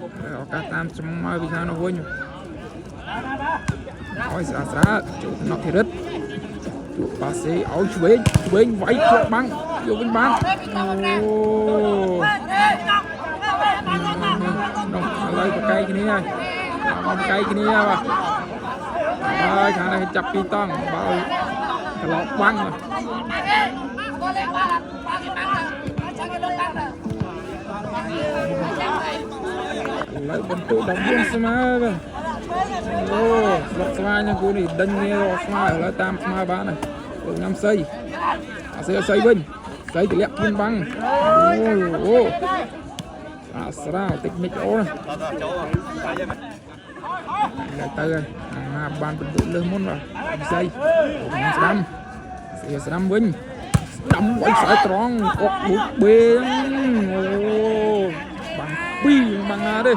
ឱកាសតាមចំមកពីខាងនោះវិញឲ្យស្រាជួបណកធីរិតជួបប៉ាសេឲ្យឆ្វេងវាយជាប់បាំងយកវិញបានអូនោះឥឡូវប្រកែកគ្នាហើយប្រកែកគ្នាបាទហើយខាងនេះចាប់ពីតង់បើត្រឡប់បាំងឥឡូវបន្ទូ14ស្មើបាទអូស្លុកស្វាយនឹងគូនេះដេញគ្នារកស្មើឥឡូវតាមស្មើបានហើយលោកញ៉ាំសៃអាសៃវិញសៃទម្លាក់គៀនបាំងអូស្រាវតិចមិចអូនទៅហើយអាបានបន្ទូលើសមុនបាទសៃស្ដាំស្ដាំវិញស្ដាំឲ្យខ្សែត្រង់អុកលូកបេងអូបាំងពីរបាំងណាទេ